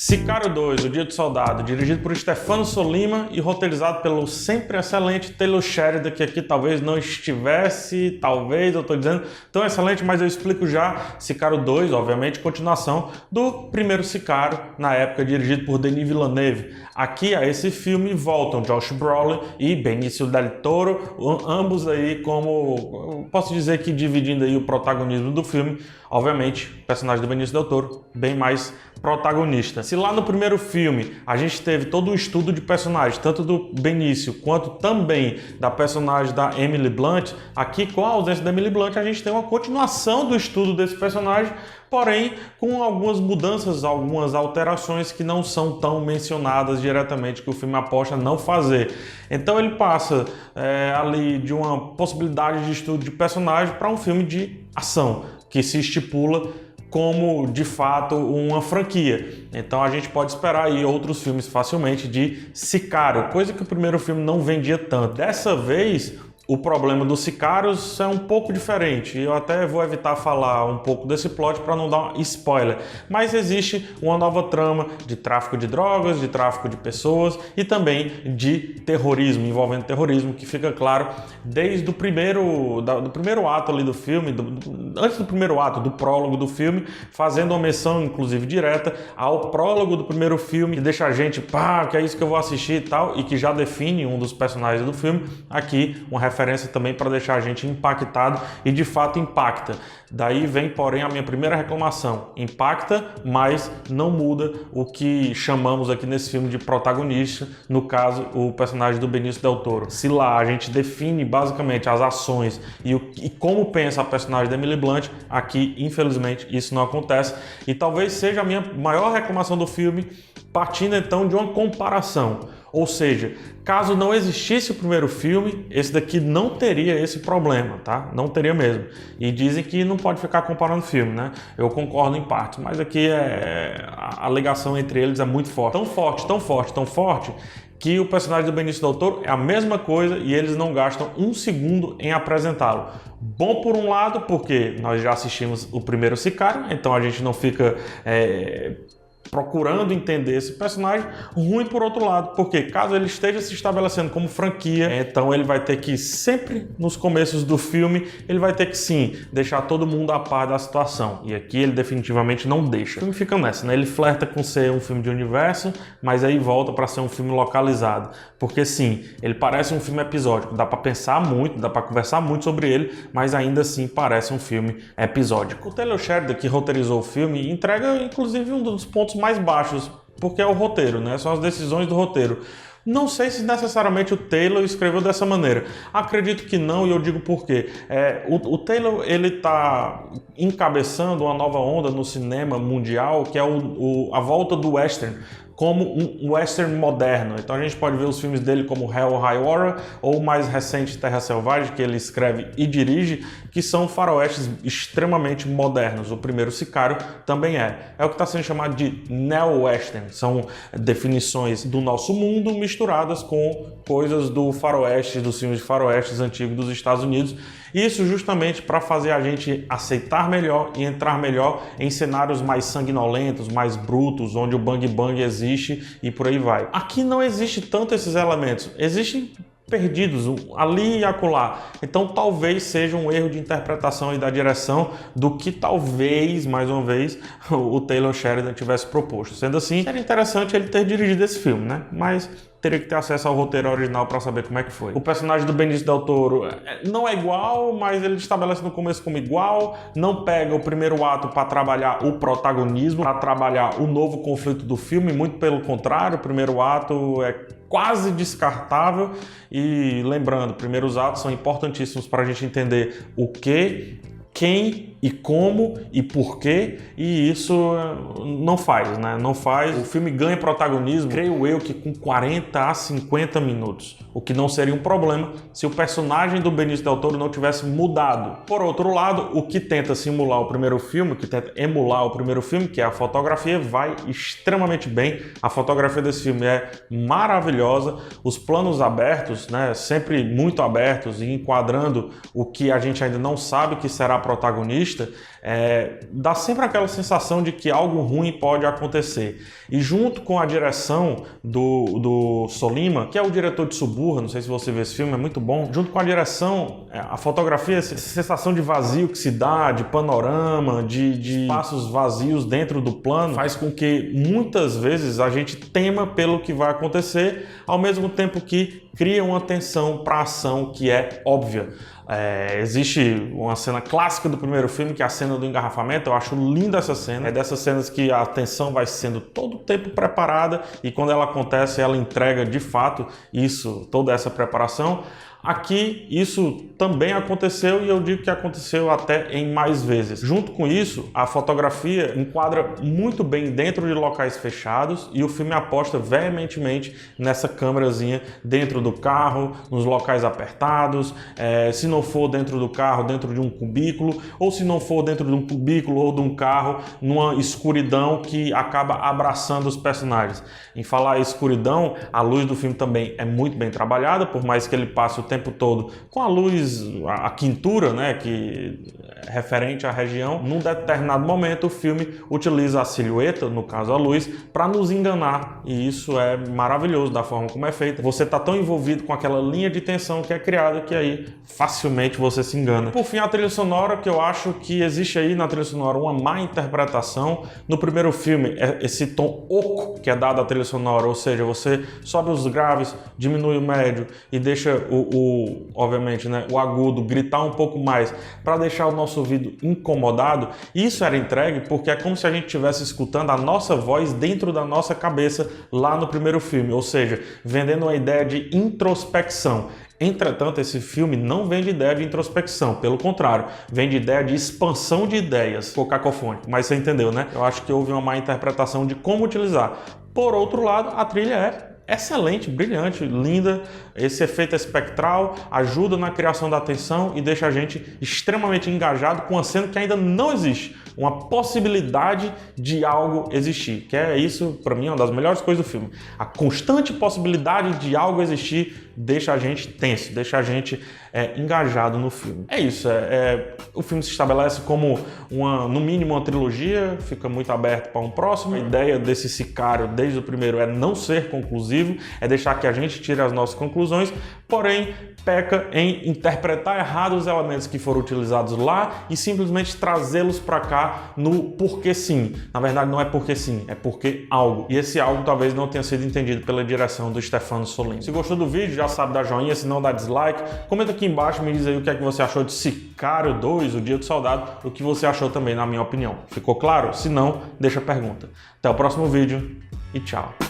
Sicário 2, O Dia do Soldado, dirigido por Stefano Sollima e roteirizado pelo sempre excelente Taylor Sheridan, que aqui talvez não estivesse, talvez, eu estou dizendo tão excelente, mas eu explico já. Sicário 2, obviamente, continuação do primeiro Sicário, na época dirigido por Denis Villeneuve. Aqui a esse filme voltam Josh Brolin e Benicio del Toro, ambos aí como, posso dizer que dividindo aí o protagonismo do filme. Obviamente, o personagem do Benicio del Toro bem mais protagonista. Se lá no primeiro filme a gente teve todo o estudo de personagens, tanto do Benício quanto também da personagem da Emily Blunt, aqui com a ausência da Emily Blunt a gente tem uma continuação do estudo desse personagem, porém com algumas mudanças, algumas alterações que não são tão mencionadas diretamente, que o filme aposta não fazer. Então ele passa ali de uma possibilidade de estudo de personagem para um filme de ação, que se estipula como, de fato, uma franquia. Então a gente pode esperar aí outros filmes facilmente de Sicário, coisa que o primeiro filme não vendia tanto. Dessa vez, o problema dos Sicários é um pouco diferente. Eu até vou evitar falar um pouco desse plot para não dar um spoiler. Mas existe uma nova trama de tráfico de drogas, de tráfico de pessoas e também de terrorismo, envolvendo terrorismo, que fica claro desde o primeiro ato ali do filme, antes do primeiro ato, do prólogo do filme, fazendo uma menção, inclusive direta, ao prólogo do primeiro filme, que deixa a gente, pá, que é isso que eu vou assistir e tal, e que já define um dos personagens do filme. Aqui, uma referência também para deixar a gente impactado, e de fato impacta. Daí vem, porém, a minha primeira reclamação. Impacta, mas não muda o que chamamos aqui nesse filme de protagonista, no caso, o personagem do Benicio del Toro. Se lá a gente define basicamente as ações e como pensa a personagem da Emily Blunt, aqui, infelizmente, isso não acontece. E talvez seja a minha maior reclamação do filme, partindo então de uma comparação. Ou seja, caso não existisse o primeiro filme, esse daqui não teria esse problema, tá? Não teria mesmo. E dizem que não pode ficar comparando filme, né? Eu concordo em parte, mas aqui a ligação entre eles é muito forte. Tão forte, tão forte, tão forte, que o personagem do Benicio del Toro é a mesma coisa e eles não gastam um segundo em apresentá-lo. Bom por um lado, porque nós já assistimos o primeiro Sicário, então a gente não fica procurando entender esse personagem. Ruim por outro lado, porque caso ele esteja se estabelecendo como franquia, então ele vai ter que sempre, nos começos do filme, ele vai ter que sim, deixar todo mundo a par da situação. E aqui ele definitivamente não deixa. O filme fica nessa, né? Ele flerta com ser um filme de universo, mas aí volta para ser um filme localizado. Porque sim, ele parece um filme episódico. Dá para pensar muito, dá para conversar muito sobre ele, mas ainda assim parece um filme episódico. O Taylor Sheridan, que roteirizou o filme, entrega inclusive um dos pontos mais baixos, porque é o roteiro, né? São as decisões do roteiro. Não sei se necessariamente o Taylor escreveu dessa maneira. Acredito que não, e eu digo por quê. O Taylor, ele está encabeçando uma nova onda no cinema mundial, que é a volta do western, como um western moderno. Então a gente pode ver os filmes dele como Hell or High Water, ou o mais recente Terra Selvagem, que ele escreve e dirige, que são faroestes extremamente modernos. O primeiro Sicário também é. É o que está sendo chamado de neo-western. São definições do nosso mundo misturadas com coisas do faroeste, dos filmes de faroestes antigos dos Estados Unidos. Isso justamente para fazer a gente aceitar melhor e entrar melhor em cenários mais sanguinolentos, mais brutos, onde o bang bang existe e por aí vai. Aqui não existe tanto esses elementos, existem perdidos ali e acolá. Então talvez seja um erro de interpretação e da direção do que talvez, mais uma vez, o Taylor Sheridan tivesse proposto. Sendo assim, seria interessante ele ter dirigido esse filme, né? Mas teria que ter acesso ao roteiro original para saber como é que foi. O personagem do Benicio del Toro não é igual, mas ele estabelece no começo como igual, não pega o primeiro ato para trabalhar o protagonismo, para trabalhar o novo conflito do filme, muito pelo contrário, o primeiro ato é quase descartável. E lembrando, primeiros atos são importantíssimos para a gente entender o que, quem e como e porquê, e isso não faz, né? Não faz. O filme ganha protagonismo, creio eu, que com 40 a 50 minutos, o que não seria um problema se o personagem do Benicio del Toro não tivesse mudado. Por outro lado, o que tenta simular o primeiro filme, que tenta emular o primeiro filme, que é a fotografia, vai extremamente bem. A fotografia desse filme é maravilhosa, os planos abertos, né? Sempre muito abertos e enquadrando o que a gente ainda não sabe que será protagonista, dá sempre aquela sensação de que algo ruim pode acontecer. E junto com a direção do Sollima, que é o diretor de Suburra, não sei se você viu esse filme, é muito bom, junto com a direção, a fotografia, essa sensação de vazio que se dá, de panorama, de espaços vazios dentro do plano, faz com que muitas vezes a gente tema pelo que vai acontecer, ao mesmo tempo que cria uma tensão para a ação que é óbvia. Existe uma cena clássica do primeiro filme, que é a cena do engarrafamento. Eu acho linda essa cena. É dessas cenas que a tensão vai sendo todo o tempo preparada e quando ela acontece, ela entrega de fato toda essa preparação. Aqui isso também aconteceu e eu digo que aconteceu até em mais vezes. Junto com isso, a fotografia enquadra muito bem dentro de locais fechados e o filme aposta veementemente nessa câmerazinha dentro do carro, nos locais apertados, se não for dentro do carro, dentro de um cubículo, ou se não for dentro de um cubículo ou de um carro, numa escuridão que acaba abraçando os personagens. Em falar em escuridão, a luz do filme também é muito bem trabalhada, por mais que ele passe o tempo todo com a luz, a quintura, né, que é referente à região. Num determinado momento o filme utiliza a silhueta, no caso a luz, para nos enganar, e isso é maravilhoso da forma como é feita. Você está tão envolvido com aquela linha de tensão que é criada que aí facilmente você se engana. Por fim, a trilha sonora, que eu acho que existe aí na trilha sonora uma má interpretação. No primeiro filme, esse tom oco que é dado à trilha sonora, ou seja, você sobe os graves, diminui o médio e deixa obviamente, né, o agudo gritar um pouco mais para deixar o nosso ouvido incomodado. Isso era entregue porque é como se a gente estivesse escutando a nossa voz dentro da nossa cabeça lá no primeiro filme, ou seja, vendendo uma ideia de introspecção. Entretanto, esse filme não vende ideia de introspecção, pelo contrário, vende ideia de expansão de ideias. Ficou cacofônico, mas você entendeu, né? Eu acho que houve uma má interpretação de como utilizar. Por outro lado, a trilha é excelente, brilhante, linda. Esse efeito espectral ajuda na criação da tensão e deixa a gente extremamente engajado com uma cena que ainda não existe. Uma possibilidade de algo existir, que é isso, para mim, uma das melhores coisas do filme. A constante possibilidade de algo existir deixa a gente tenso, deixa a gente engajado no filme. É isso, o filme se estabelece como no mínimo uma trilogia, fica muito aberto para um próximo. A ideia desse Sicário, desde o primeiro, é não ser conclusivo, é deixar que a gente tire as nossas conclusões, porém peca em interpretar errado os elementos que foram utilizados lá e simplesmente trazê-los para cá no porque sim. Na verdade não é porque sim, é porque algo. E esse algo talvez não tenha sido entendido pela direção do Stefano Sollima. Se gostou do vídeo, já sabe, dá joinha, se não dá dislike. Comenta aqui embaixo, me diz aí o que é que você achou de Sicário 2, O Dia do Soldado, o que você achou também, na minha opinião. Ficou claro? Se não, deixa a pergunta. Até o próximo vídeo e tchau.